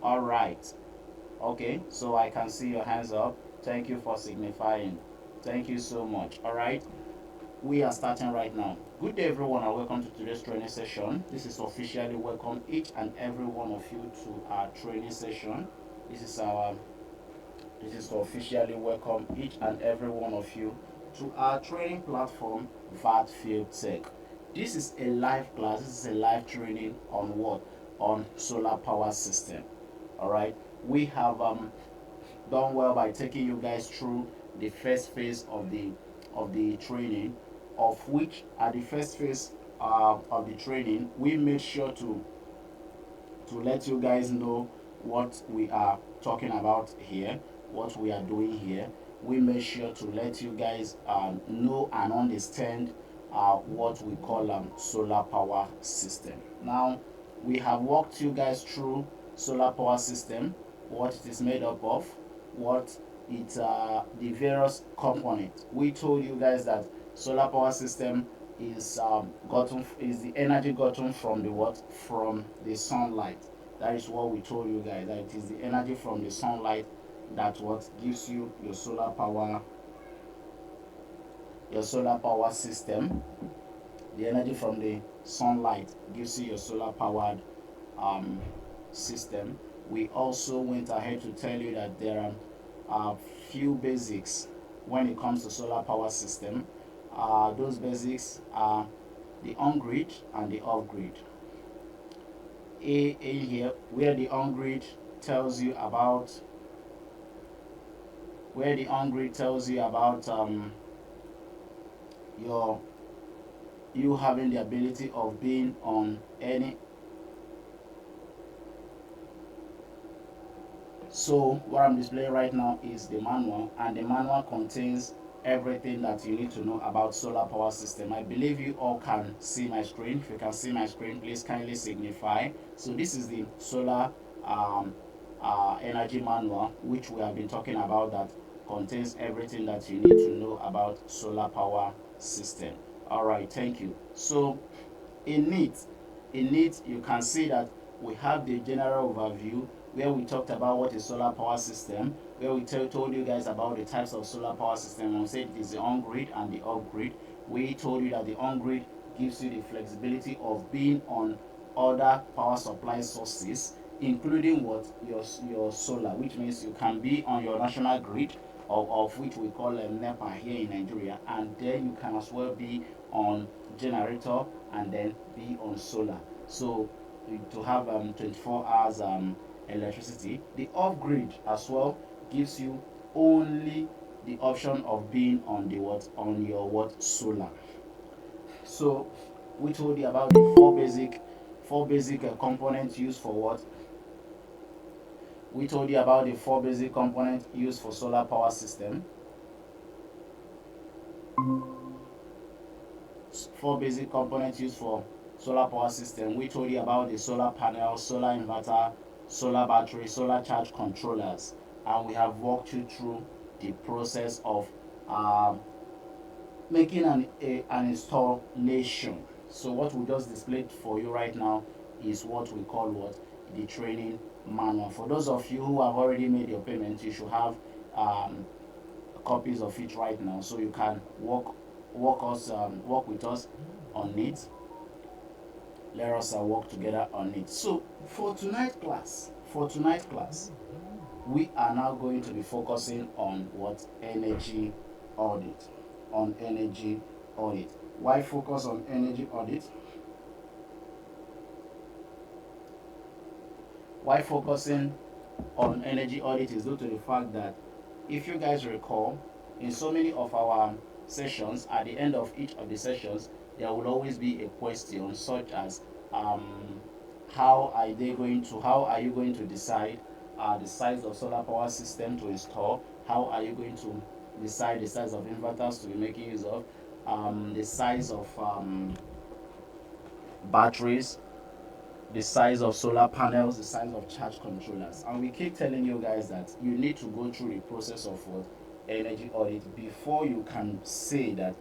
All right. Okay, so I can see your hands up. Thank you for signifying. Thank you so much. All right, we are starting right now. Good day, everyone, and welcome to today's training session. This is officially welcome each and every one of you to our training session. This is to officially welcome each and every one of you to our training platform, VertField Tech. This is a live class. This is a live training on what? On solar power system. All right. We have done well by taking you guys through the first phase of the training, of which at the first phase of the training we made sure to let you guys know what we are talking about here, what we are doing here. We made sure to let you guys know and understand what we call solar power system. Now, we have walked you guys through solar power system, what it is made up of, what the various components. We told you guys that solar power system is the energy gotten from the what? From the sunlight. That is what we told you guys, that it is the energy from the sunlight that what gives you your solar power system. The energy from the sunlight gives you your solar powered um, system. We also went ahead to tell you that there are a few basics when it comes to solar power system. Those basics are the on-grid and the off-grid. A here, where the on-grid tells you about you having the ability of being on any. So what I'm displaying right now is the manual, and the manual contains everything that you need to know about solar power system. I believe you all can see my screen. If you can see my screen, please kindly signify. So this is the solar energy manual, which we have been talking about, that contains everything that you need to know about solar power system. All right, thank you. So in it you can see that we have the general overview, where we talked about what is solar power system, where we told you guys about the types of solar power system. We said it is the on-grid and the off-grid. We told you that the on-grid gives you the flexibility of being on other power supply sources, including what? Your solar, which means you can be on your national grid, of which we call NEPA here in Nigeria, and then you can as well be on generator and then be on solar. So to have 24 hours electricity. The off-grid as well gives you only the option of being on the what? On your what? Solar. So we told you about the four basic components used for what? We told you about the four basic components used for solar power system. Four basic components used for solar power system. We told you about the solar panel, solar inverter, solar battery, solar charge controllers, and we have walked you through the process of making an installation. So what we just displayed for you right now is what we call what? The training manual. For those of you who have already made your payment, you should have copies of it right now, so you can work with us on it. Let us work together on it. So for tonight's class, we are now going to be focusing on what? Energy audit. On energy audit. Why focus on energy audit? Why focusing on energy audit is due to the fact that, if you guys recall, in so many of our sessions, at the end of each of the sessions, there will always be a question such as how are you going to decide the size of solar power system to install? How are you going to decide the size of inverters to be making use of? The size of batteries, the size of solar panels, the size of charge controllers. And we keep telling you guys that you need to go through the process of what? Energy audit before you can say that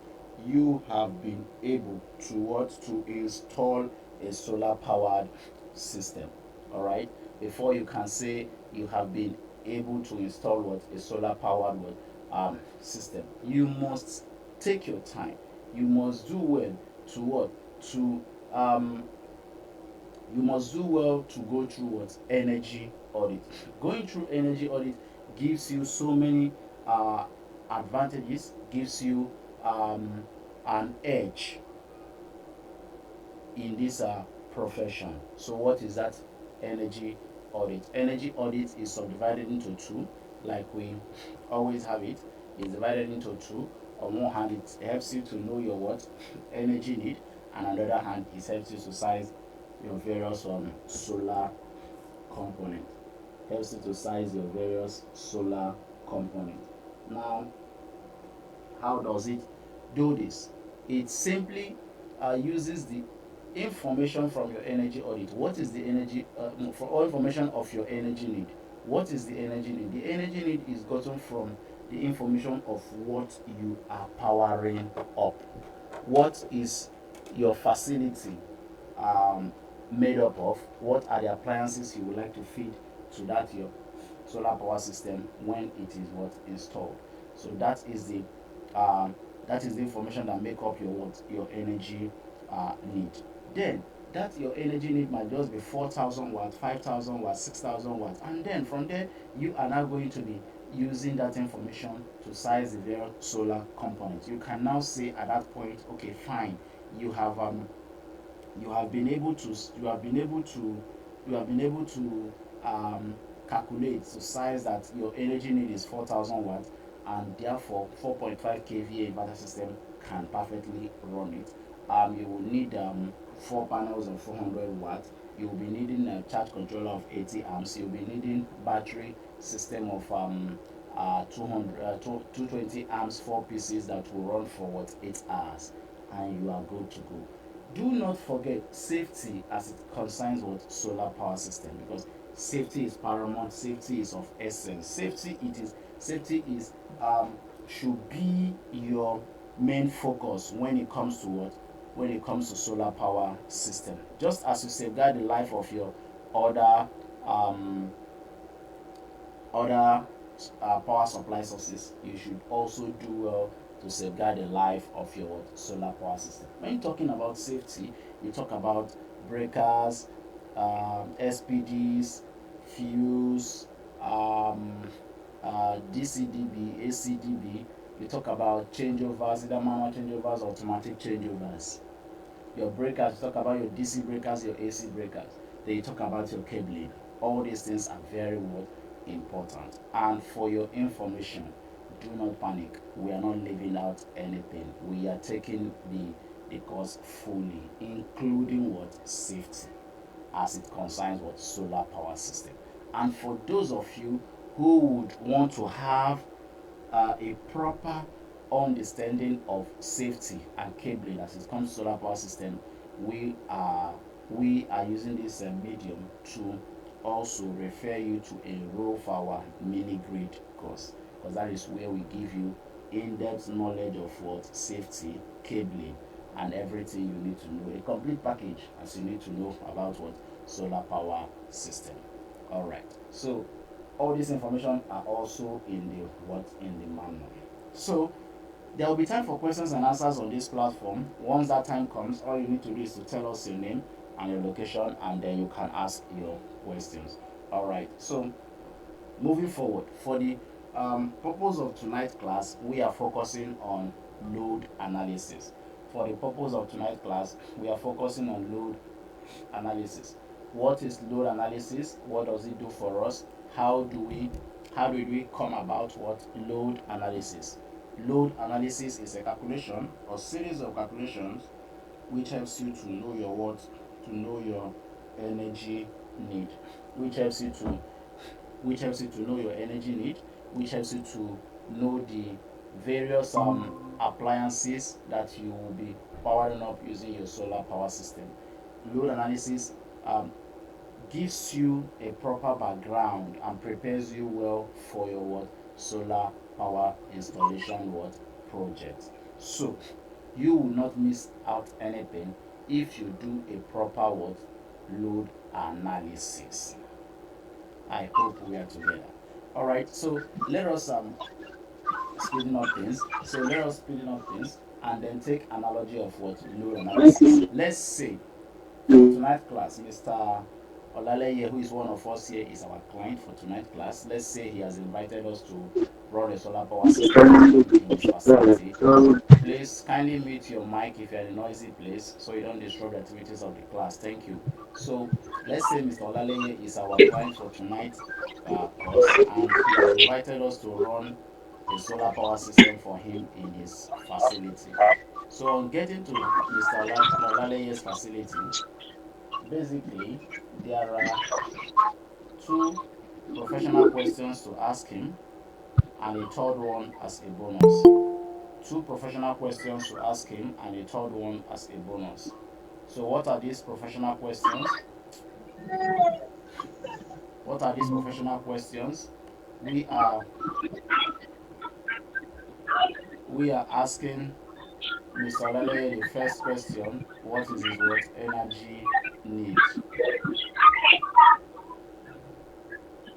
you have been able to install a solar powered system. all right, before you can say you have been able to install what a solar powered what system. You must take your time. You must do well to what to um you must do well to go through what energy audit. Going through energy audit gives you so many uh, advantages, gives you an edge in this profession. So what is that energy audit? Energy audit is subdivided into two, like we always have it. It's divided into two. On one hand, it helps you to know your what energy need, and on the other hand, it helps you to size your various solar component. Helps you to size your various solar component. Now, how does it do this? It simply uses the information from your energy audit. What is the energy, for all information of your energy need? What is the energy need? The energy need is gotten from the information of what you are powering up. What is your facility made up of? What are the appliances you would like to feed to that your solar power system when it is what installed? So um, that is the information that make up your energy need. Then that your energy need might just be 4,000 watts, 5,000 watts, 6,000 watts, and then from there you are now going to be using that information to size the various solar components. You can now say at that point, okay, fine, you have you have been able to you have been able to you have been able to calculate to size that your energy need is 4,000 watts, and therefore 4.5 kVA inverter system can perfectly run it. You will need 4 panels of 400 watts. You will be needing a charge controller of 80 amps. You'll be needing battery system of 220 amps, 4 pieces that will run for what 8 hours, and you are good to go. Do not forget safety as it concerns what solar power system, because safety is paramount. Safety is of essence. Safety is should be your main focus when it comes to what when it comes to solar power system. Just as you safeguard the life of your other um, other power supply sources, you should also do well to safeguard the life of your solar power system. When you're talking about safety, you talk about breakers, SPDs, fuse, DCDB, ACDB. You talk about changeovers, either manual changeovers or automatic changeovers. Your breakers, you talk about your DC breakers, your AC breakers. Then you talk about your cabling. All these things are very important. And for your information, do not panic. We are not leaving out anything. We are taking the course fully, including what safety, as it concerns what solar power system. And for those of you who would want to have a proper understanding of safety and cabling as it comes to solar power system, we are using this medium to also refer you to enroll for our mini grid course, because that is where we give you in-depth knowledge of what safety, cabling, and everything you need to know, a complete package as you need to know about what solar power system. All right, so all this information are also in the manual. So there will be time for questions and answers on this platform. Once that time comes, all you need to do is to tell us your name and your location, and then you can ask your questions. All right, so moving forward, for the purpose of tonight's class, we are focusing on load analysis. For the purpose of tonight's class, we are focusing on load analysis. What is load analysis? What does it do for us? How did we come about what load analysis? Load analysis is a calculation or series of calculations which helps you to know your energy need, which helps you to know your energy need, which helps you to know the various appliances that you will be powering up using your solar power system. Load analysis gives you a proper background and prepares you well for your solar power installation project. So you will not miss out anything if you do a proper load analysis. I hope we are together. All right, so let us speeding up things. So let us speeding up things and then take analogy of what load analysis. Let's say for tonight's class, Mr. Olaleye, who is one of us here, is our client for tonight's class. Let's say he has invited us to run a solar power system for him in his facility. Please kindly mute your mic if you're in a noisy place so you don't disrupt the activities of the class. Thank you. So let's say Mr. Olaleye is our client for tonight's course and he has invited us to run a solar power system for him in his facility. So on getting to Mr. Olaleye's facility, basically there are two professional questions to ask him and a third one as a bonus. Two professional questions to ask him and a third one as a bonus. So what are these professional questions? What are these professional questions? We are we are asking Mr. Olaleye the first question, what is his what energy need?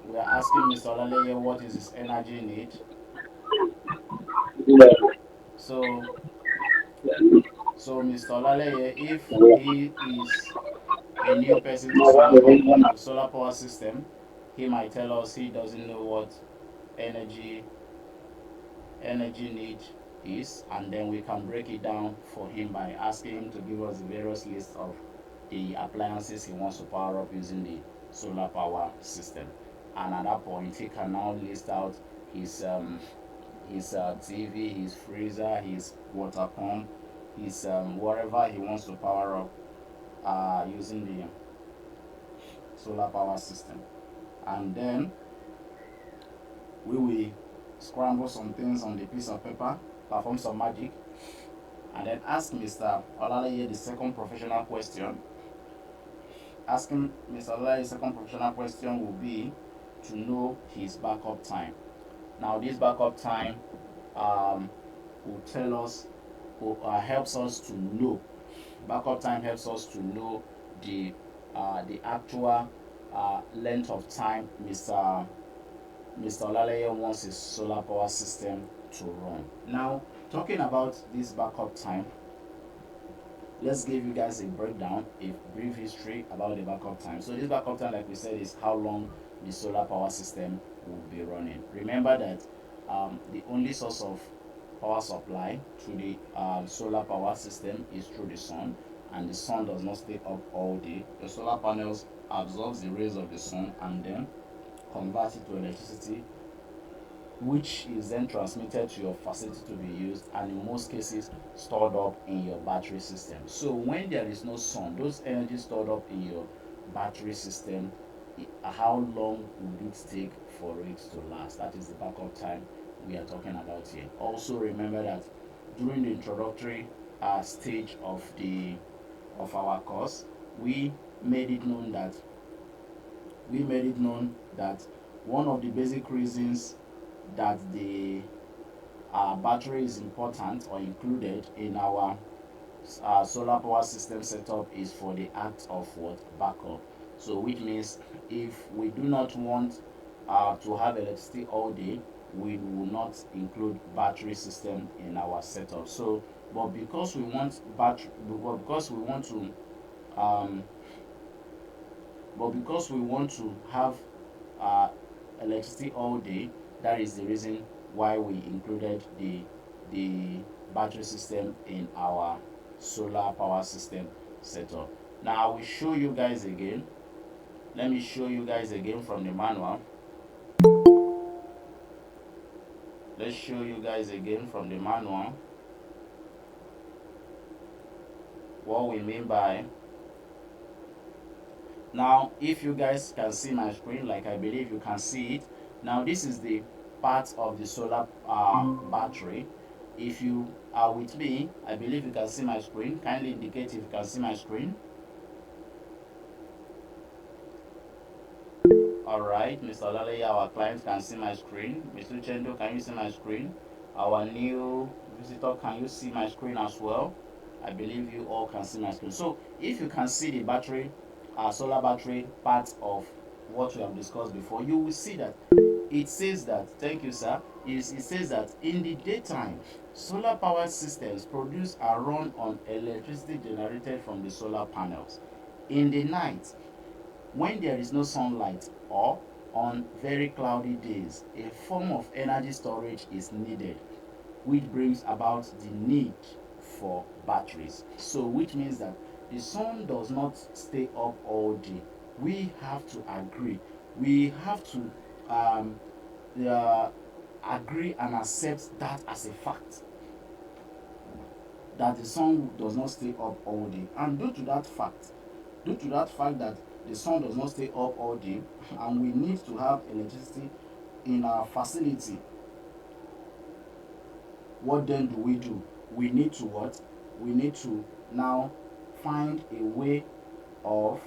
We are asking Mr. Olaleye what is his energy need. So Mr. Olaleye, if he is a new person to solar power system, he might tell us he doesn't know what energy need is, and then we can break it down for him by asking him to give us the various lists of the appliances he wants to power up using the solar power system. And at that point, he can now list out his TV, his freezer, his water pump, his whatever he wants to power up using the solar power system. And then we will scramble some things on the piece of paper, perform some magic, and then ask Mr. Olaleye the second professional question. Asking Mr. Olaleye the second professional question will be to know his backup time. Now, this backup time will tell us, or helps us to know. Backup time helps us to know the actual length of time Mr. Olaleye wants his solar power system to run. Now, talking about this backup time, let's give you guys a breakdown, a brief history about the backup time. So this backup time, like we said, is how long the solar power system will be running. Remember that the only source of power supply to the solar power system is through the sun, and the sun does not stay up all day. The solar panels absorbs the rays of the sun and then convert it to electricity, which is then transmitted to your facility to be used, and in most cases stored up in your battery system. So when there is no sun, those energies stored up in your battery system, how long would it take for it to last? That is the backup time we are talking about here. Also remember that during the introductory stage of our course, we made it known that one of the basic reasons that the battery is important or included in our solar power system setup is for the act of what? Backup. So which means if we do not want to have electricity all day, we will not include battery system in our setup. So but because we want um, to have electricity all day, that is the reason why we included the battery system in our solar power system setup. Now I will show you guys again. Let me show you guys again from the manual. Let's show you guys again from the manual what we mean by. Now if you guys can see my screen, like I believe you can see it, now this is the part of the solar battery. If you are with me, I believe you can see my screen. Kindly indicate if you can see my screen. Alright, Mr. Olaleye, our client can see my screen. Mr. Chendo, can you see my screen? Our new visitor, can you see my screen as well? I believe you all can see my screen. So if you can see the battery solar battery part of what we have discussed before, you will see that it says that, thank you sir, it says that in the daytime, solar power systems produce and run on electricity generated from the solar panels. In the night, when there is no sunlight or on very cloudy days, a form of energy storage is needed, which brings about the need for batteries. So which means that the sun does not stay up all day. We have to agree, we have to um, uh, agree and accept that as a fact, that the sun does not stay up all day. And due to that fact that the sun does not stay up all day, and we need to have electricity in our facility, what then do? We need to what? We need to now find a way of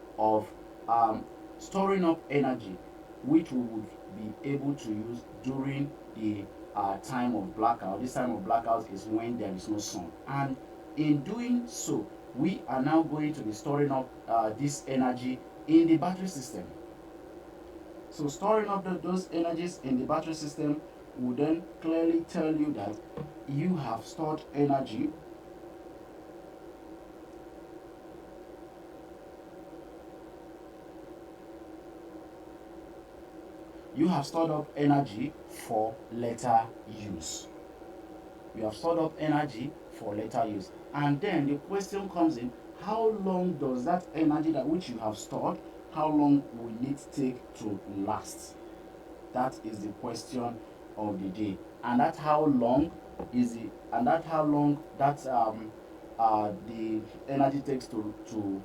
of storing up energy, which we would be able to use during the time of blackout. This time of blackout is when there is no sun, and in doing so, we are now going to be storing up this energy in the battery system. So storing up those energies in the battery system will then clearly tell you that you have stored energy up energy for later use. You have stored up energy for later use. And then the question comes in, how long does that energy that which you have stored, how long will it take to last? That is the question of the day. And that how long the energy takes to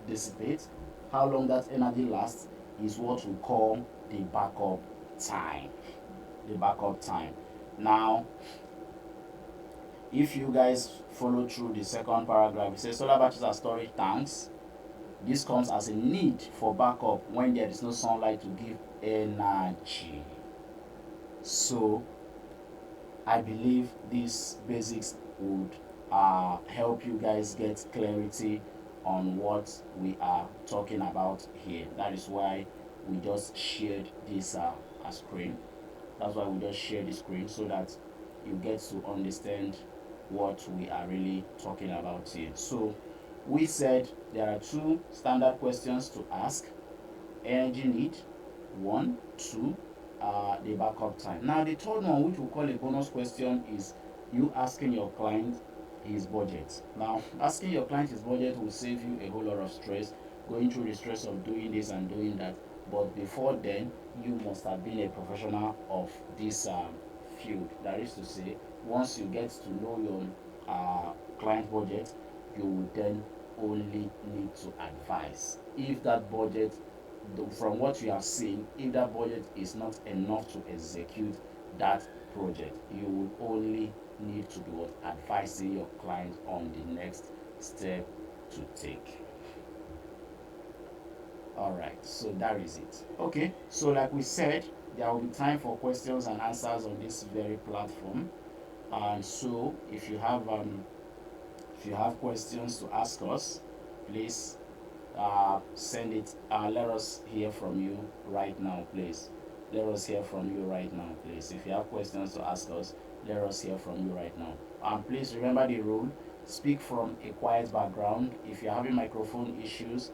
dissipate, how long that energy lasts, is what we call the backup time. The backup time. Now, if you guys follow through the second paragraph, it says solar batteries are storage tanks. This comes as a need for backup when there is no sunlight to give energy. So I believe these basics would help you guys get clarity on what we are talking about here. That is why we just shared this screen. That's why we just share the screen, so that you get to understand what we are really talking about here. So we said there are two standard questions to ask: energy need, 1, 2, the backup time. Now the third one, which we call a bonus question, is you asking your client his budget. Now asking your client his budget will save you a whole lot of stress, going through the stress of doing this and doing that. But before then, you must have been a professional of this field. That is to say, once you get to know your client budget, you will then only need to advise. If that budget, from what you have seen, if that budget is not enough to execute that project, you will only need to do what? Advising your client on the next step to take. All right, so that is it. Okay, so like we said, there will be time for questions and answers on this very platform. And so if you have questions to ask us, please send it. Let us hear from you right now, please. Let us hear from you right now, please. If you have questions to ask us, let us hear from you right now. And please remember the rule: speak from a quiet background. If you're having microphone issues,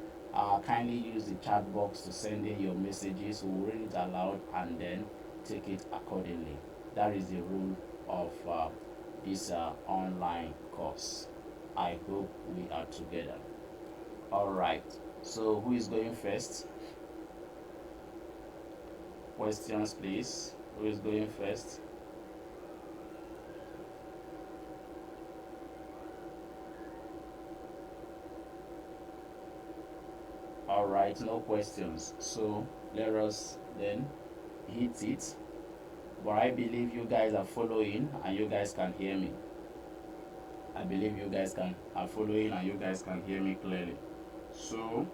kindly use the chat box to send in your messages. We'll read it aloud and then take it accordingly. That is the rule of this online course. I hope we are together. All right, so who is going first? Questions, please. Who is going first? All right, no questions. So let us then hit it. But I believe you guys are following and you guys can hear me. I believe you guys are following and you guys can hear me clearly. So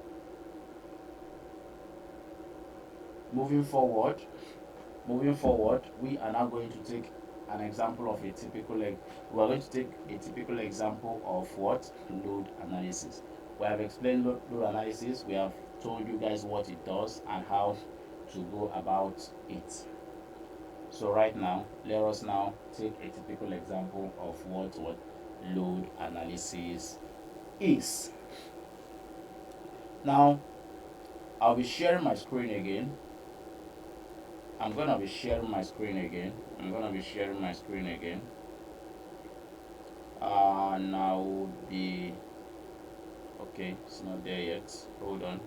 moving forward, we are now going to take an example of a typical we're going to take a typical example of what load analysis. We have explained load analysis. We have told you guys what it does and how to go about it. So right now, let us now take a typical example of what load analysis is. Now, I'll be sharing my screen again. I'm gonna be sharing my screen again. Now the okay, it's not there yet. Hold on.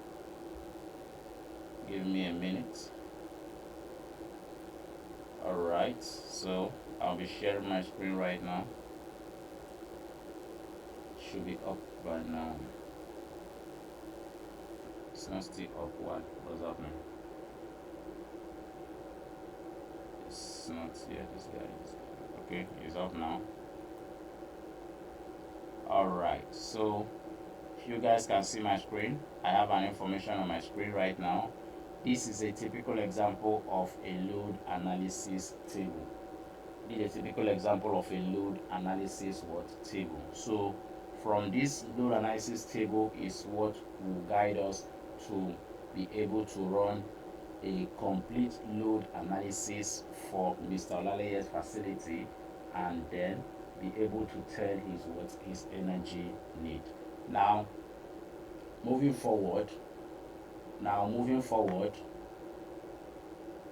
Give me a minute. Alright, so I'll be sharing my screen right now. Should be up by now. It's not still up. What's happening? It's not here. This guy. Okay, it's up now. Alright, so if you guys can see my screen, I have an information on my screen right now. This is a typical example of a load analysis table. This is a typical example of a load analysis table. So from this load analysis table is what will guide us to be able to run a complete load analysis for Mr. Olaleye's facility, and then be able to tell his energy need. Now moving forward,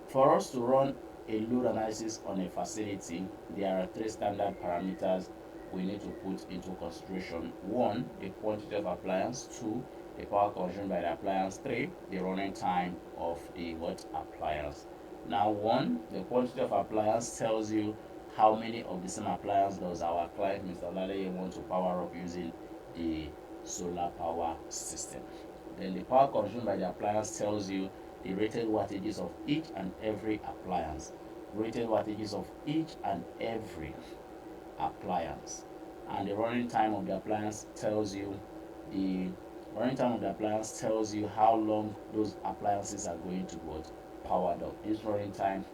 for us to run a load analysis on a facility, there are 3 standard parameters we need to put into consideration. 1, the quantity of appliance. 2, the power consumed by the appliance. 3, the running time of the appliance. Now 1, the quantity of appliance tells you how many of the same appliance does our client Mr. Olaleye want to power up using the solar power system. Then the power consumed by the appliance tells you the rated wattages of each and every appliance. And the running time of the appliance tells you how long those appliances are going to powered up. This running time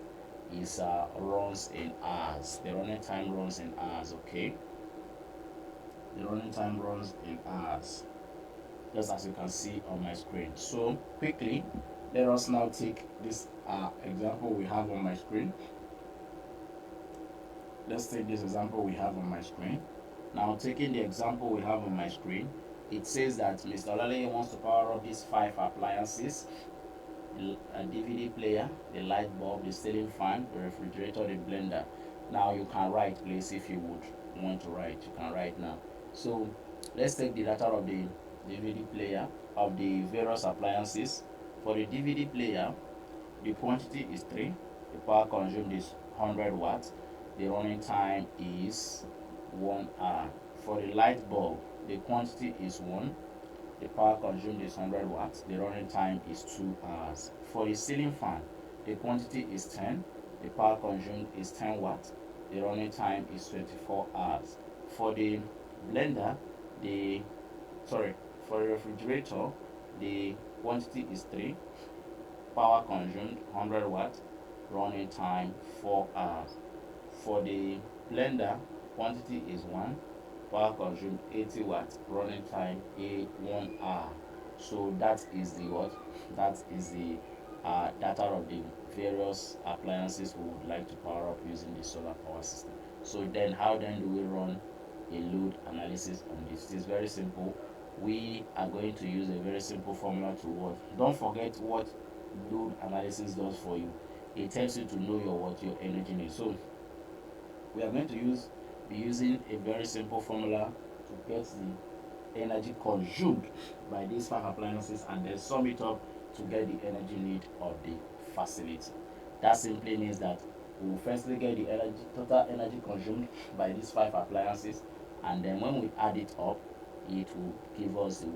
is runs in hours. The running time runs in hours, okay? The running time runs in hours, just as you can see on my screen. So quickly, let us now take this example we have on my screen. Let's take this example we have on my screen. Now, taking the example we have on my screen, it says that Mr. Olaleye wants to power up these 5 appliances: a DVD player, the light bulb, the ceiling fan, the refrigerator, the blender. Now you can write, please, if you would want to write. You can write now. So let's take the data of the DVD player, of the various appliances. For the DVD player, the quantity is 3, the power consumed is 100 watts, the running time is 1 hour. For the light bulb, the quantity is 1, the power consumed is 100 watts, the running time is 2 hours. For the ceiling fan, the quantity is 10, the power consumed is 10 watts, the running time is 24 hours. For the blender, for the refrigerator, the quantity is 3, power consumed 100 watts, running time 4 hours. For the blender, quantity is 1, power consumed 80 watts, running time 1 hour. So that is the data of the various appliances we would like to power up using the solar power system. So then how then do we run a load analysis on this? It is very simple. We are going to use a very simple formula to work. Don't forget what load analysis does for you. It helps you to know your energy needs. So we are going to be using a very simple formula to get the energy consumed by these 5 appliances, and then sum it up to get the energy need of the facility. That simply means that we will firstly get the total energy consumed by these 5 appliances, and then when we add it up, it will give us the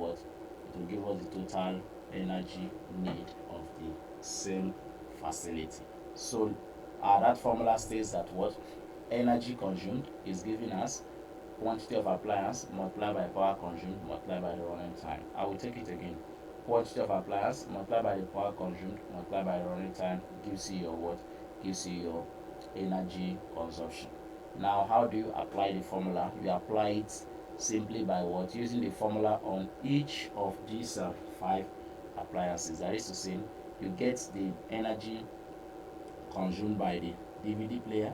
total energy need of the same facility. So that formula states that energy consumed is giving us quantity of appliance multiplied by power consumed multiplied by the running time. I will take it again. Quantity of appliance multiplied by the power consumed multiplied by the running time gives you your energy consumption. Now, how do you apply the formula? You apply it simply by what? Using the formula on each of these 5 appliances. That is to say, you get the energy consumed by the DVD player,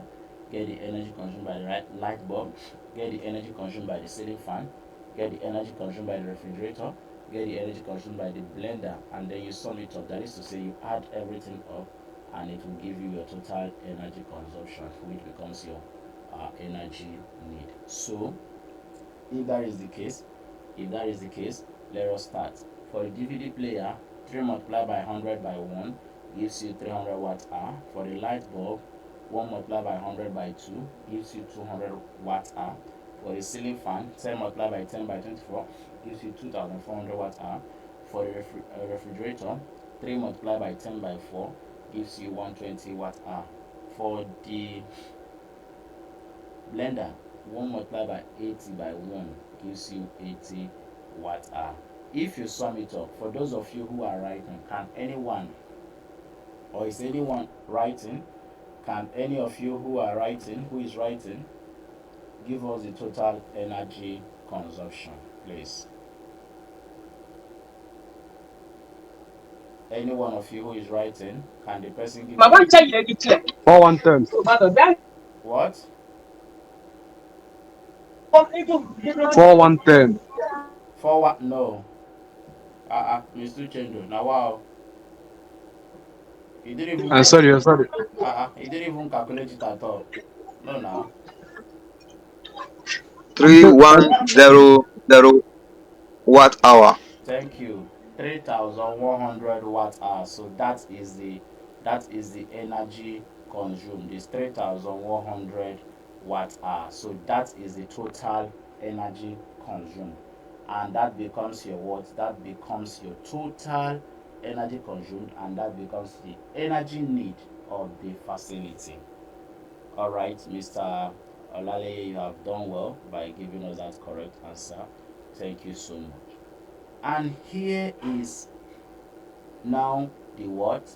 get the energy consumed by the light bulb, get the energy consumed by the ceiling fan, get the energy consumed by the refrigerator, get the energy consumed by the blender, and then you sum it up. That is to say, you add everything up and it will give you your total energy consumption, which becomes your energy need. So, if that is the case, if that is the case, let us start. For the DVD player, 3 multiplied by 100 by 1 gives you 300 watt hour. For the light bulb, 1 multiplied by 100 by 2 gives you 200 watt hour. For the ceiling fan, 10 multiplied by 10 by 24 gives you 2400 watt hour. For the refrigerator, 3 multiplied by 10 by 4 gives you 120 watt hour. For the blender, 1 multiplied by 80 by 1 gives you 80 watt hour. If you sum it up, for those of you who are writing, can anyone, or is anyone writing, can any of you who are writing, who is writing, give us the total energy consumption, please? Any one of you who is writing, can the person give us 4 1 10. what? 4 1 10. For what? No. Mr. Chendo. Now wow. He didn't even I'm sorry, I'm sorry. he didn't even calculate it at all. No now. 3100 watt hour. Thank you. 3,100 watt hour. So that is the energy consumed. It's 3,100 watt hour. So that is the total energy consumed. And that becomes your what? That becomes your total energy consumed, and that becomes the energy need of the facility. All right, Mr. Olale, you have done well by giving us that correct answer. Thank you so much. And here is now the what?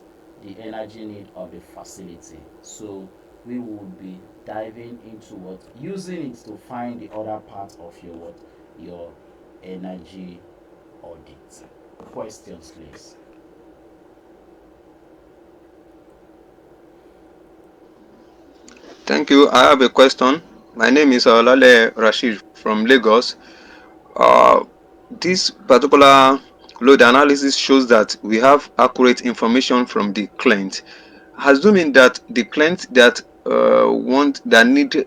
The energy need of the facility. So we will be diving into what? Using it to find the other part of your what? Your energy audit. Questions, please. Thank you. I have a question. My name is Olale Rashid from Lagos. Uh, this particular load analysis shows that we have accurate information from the client. Assuming that the client that need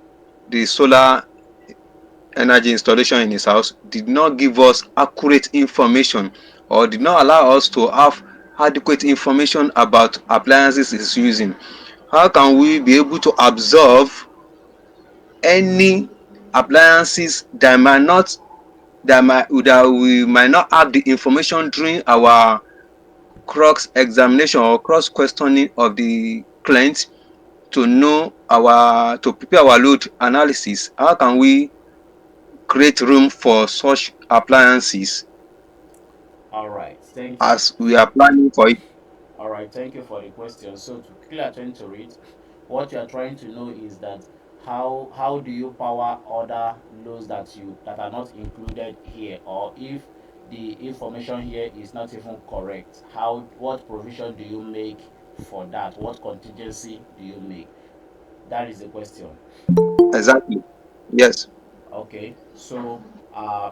the solar energy installation in his house did not give us accurate information or did not allow us to have adequate information about appliances he's using. How can we be able to observe any appliances that we might not have the information during our cross examination or cross questioning of the client to prepare our load analysis? How can we create room for such appliances All right. Thank you. as we are planning for it? All right, thank you for the question. So to quickly attend to it, what you are trying to know is that how do you power other loads that are not included here, or if the information here is not even correct, what provision do you make for that? What contingency do you make? That is the question. Exactly. Yes. Okay, uh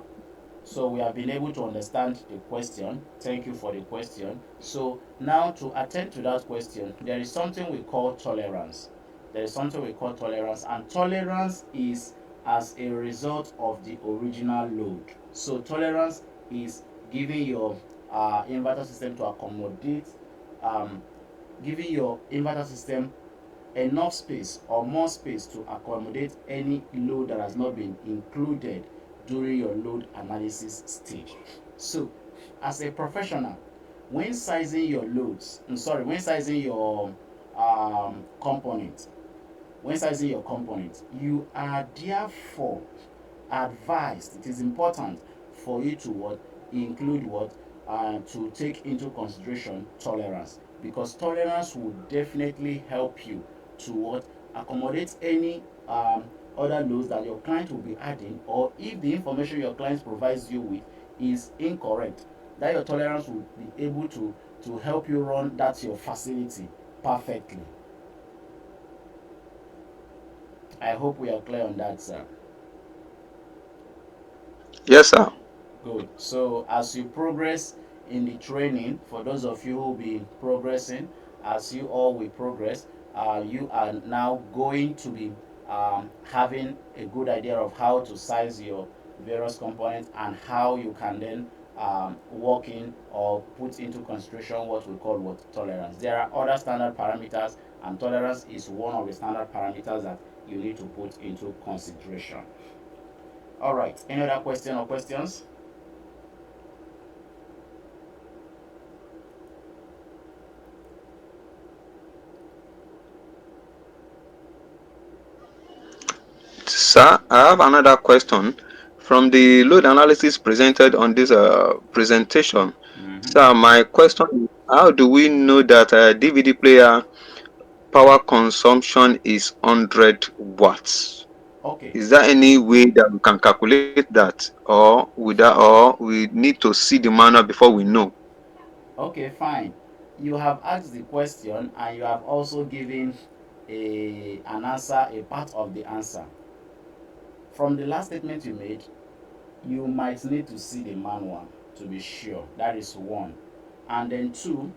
so we have been able to understand the question. Thank you for the question. So now to attend to that question, there is something we call tolerance. There is something we call tolerance, and tolerance is as a result of the original load. So tolerance is giving your inverter system to accommodate, um, giving your inverter system enough space or more space to accommodate any load that has not been included during your load analysis stage. So, as a professional, when sizing your loads, when sizing your component, you are therefore advised. It is important for you to what include what to take into consideration tolerance, because tolerance will definitely help you to what accommodate any other loads that your client will be adding, or if the information your client provides you with is incorrect, that your tolerance will be able to help you run that your facility perfectly. I hope we are clear on that, sir. Yes, sir. Good. So as you progress in the training, for those of you who will be progressing, as you all will progress, you are now going to be having a good idea of how to size your various components and how you can then work in or put into consideration what we call what tolerance. There are other standard parameters, and tolerance is one of the standard parameters that you need to put into consideration. All right. Any other question or questions? Sir, I have another question. From the load analysis presented on this presentation, Mm-hmm. sir, my question is, how do we know that a DVD player power consumption is 100 watts? Okay. Is there any way that we can calculate that, or we need to see the manual before we know? Okay, fine. You have asked the question and you have also given an answer, a part of the answer. From the last statement you made, you might need to see the manual to be sure. That is one. And then two,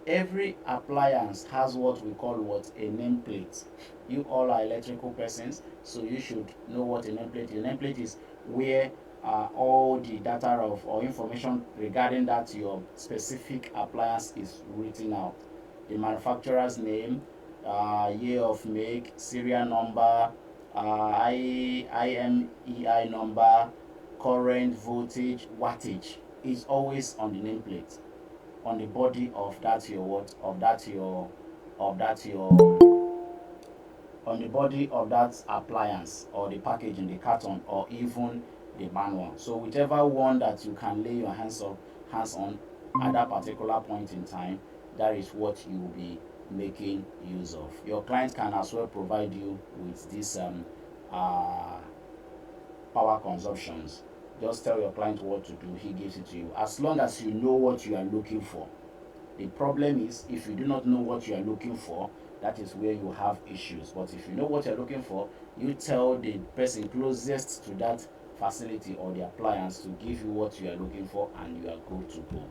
every appliance has what we call what a nameplate. You all are electrical persons, so you should know what a nameplate is. A nameplate is where all the data of or information regarding that your specific appliance is written out. The manufacturer's name, year of make, serial number, IMEI number, current voltage, wattage is always on the nameplate, on the body of that your what of that your on the body of that appliance, or the package in the carton, or even the manual. So whichever one that you can lay your hands on at that particular point in time, that is what you will be making use of. Your client can as well provide you with this uh, power consumptions. Just tell your client what to do, he gives it to you, as long as you know what you are looking for. The problem is if you do not know what you are looking for, that is where you have issues. But if you know what you're looking for, you tell the person closest to that facility or the appliance to give you what you are looking for, and you are good to go.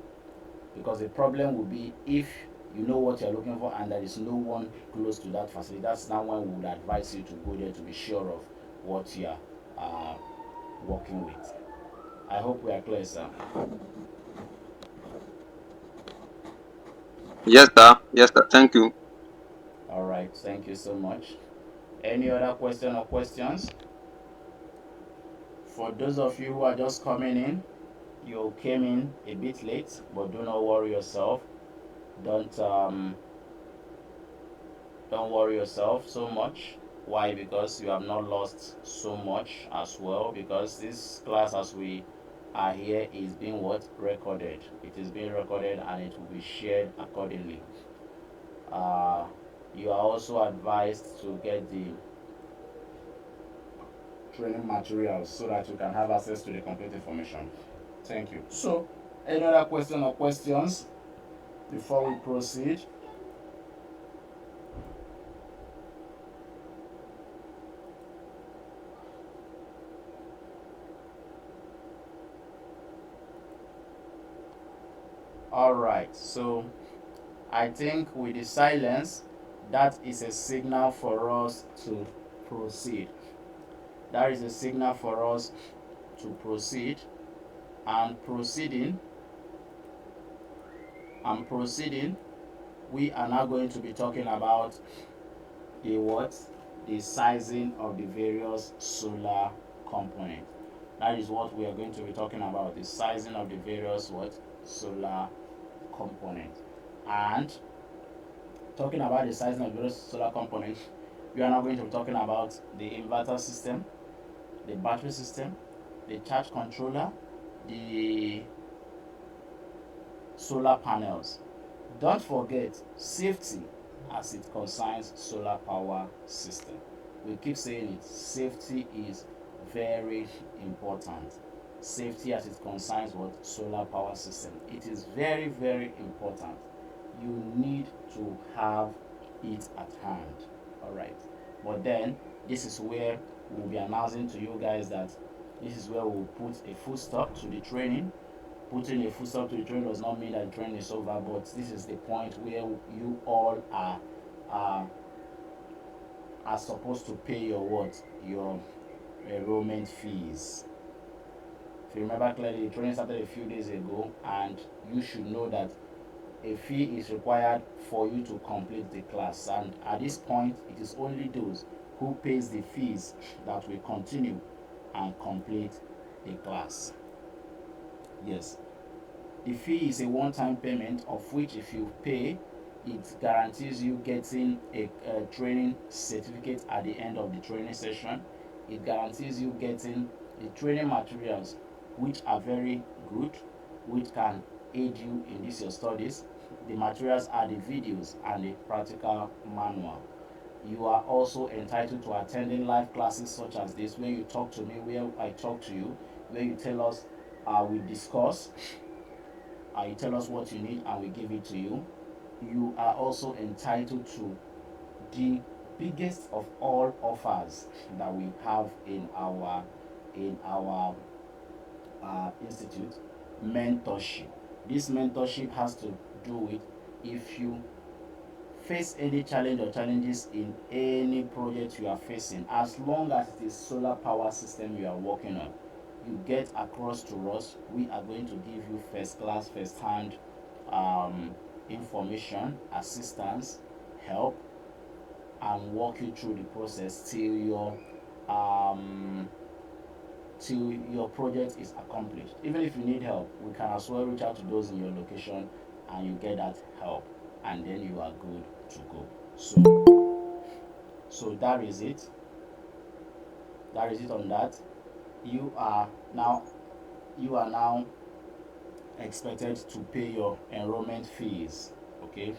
Because the problem will be if you know what you're looking for and there is no one close to that facility. That's now when we would advise you to go there to be sure of what you are uh, working with. I hope we are clear, sir. Yes, sir. Yes, sir. Thank you. All right, thank you so much. Any other question or questions? For those of you who are just coming in, you came in a bit late, but do not worry yourself. Don't um, don't worry yourself so much. Why? Because you have not lost so much as well. Because this class, as we are here, is being what recorded. It is being recorded and it will be shared accordingly. Uh, you are also advised to get the training materials so that you can have access to the complete information. Thank you. So, any other question or questions before we proceed? All right. So, I think with the silence, that is a signal for us to proceed. That is a signal for us to proceed. And proceeding, we are now going to be talking about the what? The sizing of the various solar components. That is what we are going to be talking about, the sizing of the various what? Solar components. And talking about the sizing of the various solar components, we are now going to be talking about the inverter system, the battery system, the charge controller, the solar panels. Don't forget, safety as it concerns solar power system. We keep saying it, safety is very important. Safety as it concerns what solar power system. It is very, very important. You need to have it at hand. Alright. But then this is where we'll be announcing to you guys that this is where we'll put a full stop to the training. Putting a full stop to the training does not mean that the training is over, but this is the point where you all are, are supposed to pay your what? Your enrollment fees. If you remember clearly, the training started a few days ago, and you should know that a fee is required for you to complete the class. And at this point, it is only those who pays the fees that will continue and complete the class. Yes, the fee is a one-time payment of which if you pay, it guarantees you getting a training certificate at the end of the training session. It guarantees you getting the training materials which are very good, which can aid you in this your studies. The materials are the videos and the practical manual. You are also entitled to attending live classes such as this, where you talk to me, where I talk to you, where you tell us, we discuss, you tell us what you need and we give it to you. You are also entitled to the biggest of all offers that we have in our institute, mentorship. This mentorship has to do with if you face any challenge or challenges in any project you are facing, as long as it is solar power system you are working on, you get across to us. We are going to give you first class, first hand information, assistance, help, and walk you through the process um, till your project is accomplished. Even if you need help, we can as well reach out to those in your location and you get that help, and then you are good to go. So that is it. That is it on that. You are now you are now expected to pay your enrollment fees. Okay,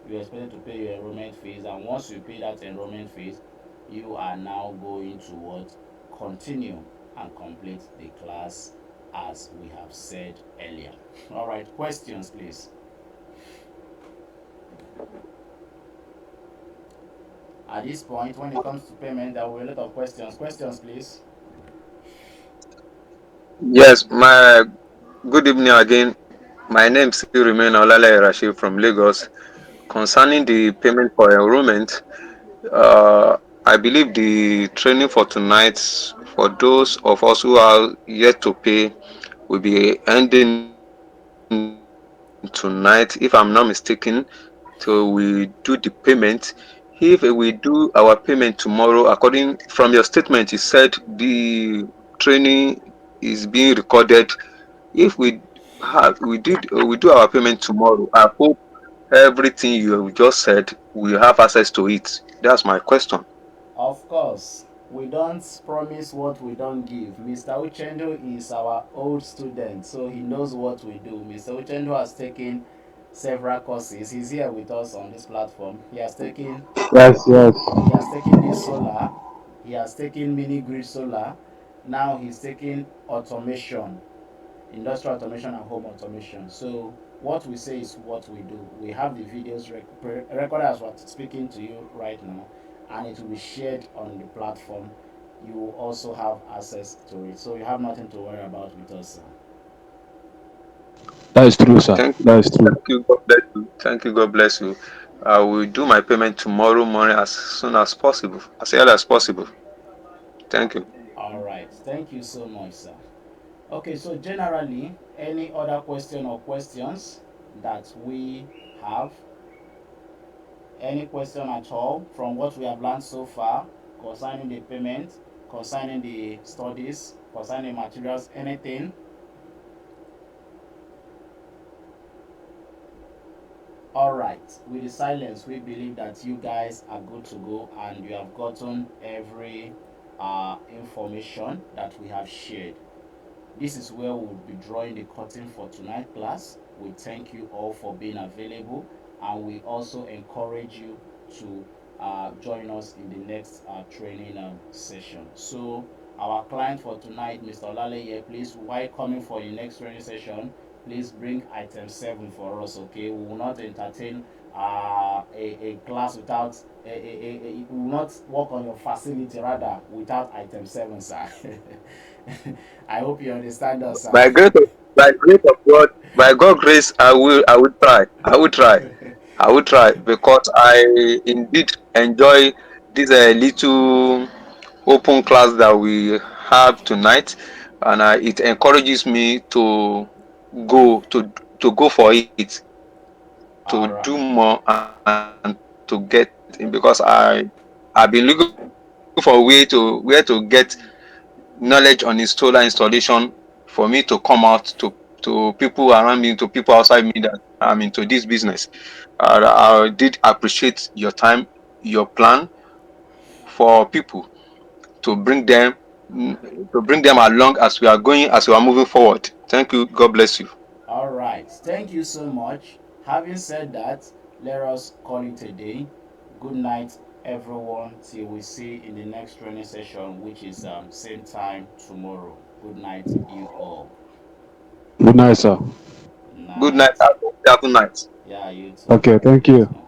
you're expected to pay your enrollment fees, and once you pay that enrollment fees, you are now going to what? Continue and complete the class as we have said earlier. All right, questions please. At this point, when it comes to payment, there will be a lot of questions. Questions please. Yes, my good evening again. My name still remain Olale Rashid from Lagos. Concerning the payment for enrollment, uh, I believe the training for tonight, for those of us who are yet to pay, will be ending tonight, if I'm not mistaken. So we do the payment. If we do our payment tomorrow, according from your statement, you said the training is being recorded. If we do our payment tomorrow, I hope everything you just said we have access to it. That's my question. Of course, we don't promise what we don't give. Mr. Uchendo is our old student, so he knows what we do. Mr. Uchendo has taken several courses. He's here with us on this platform. Yes, yes. He has taken this solar, he has taken mini grid solar. Now he's taking automation, industrial automation and home automation. So what we say is what we do. We have the videos recorded as we're speaking to you right now, and it will be shared on the platform. You will also have access to it, so you have nothing to worry about with us. That is true, sir. Thank you. That is true. Thank you. God bless you. Thank you. God bless you. I will do my payment tomorrow morning as soon as possible, as early as possible. Thank you. All right, thank you so much, sir. Okay, so generally, any other question or questions that we have, any question at all from what we have learned so far concerning the payment, concerning the studies, concerning materials, anything? All right, with the silence, we believe that you guys are good to go and you have gotten every information that we have shared. This is where we'll be drawing the curtain for tonight's class. We thank you all for being available, and we also encourage you to join us in the next training session. So, our client for tonight, Mr. Olaleye, please, while coming for your next training session, please bring item 7 for us, okay? We will not entertain a class without we will not work on your facility rather without item 7, sir. I hope you understand us, sir. By grace of by grace of God, by God grace, I will try. I will try. I will try because I indeed enjoy this little open class that we have tonight, and it encourages me go to to go for it, to All do right. more and to get in because I've been looking for a where to get knowledge on installer installation for me to come out to people around me, to people outside me that I'm into this business. I did appreciate your time, your plan for people to bring them along as we are going, as we are moving forward. Thank you. God bless you. All right. Thank you so much. Having said that, let us call it a day. Good night, everyone. Till we see in the next training session, which is same time tomorrow. Good night, you all. Good night, sir. Good night. Night. Have a good night. Yeah, you too. Okay, thank You you. too.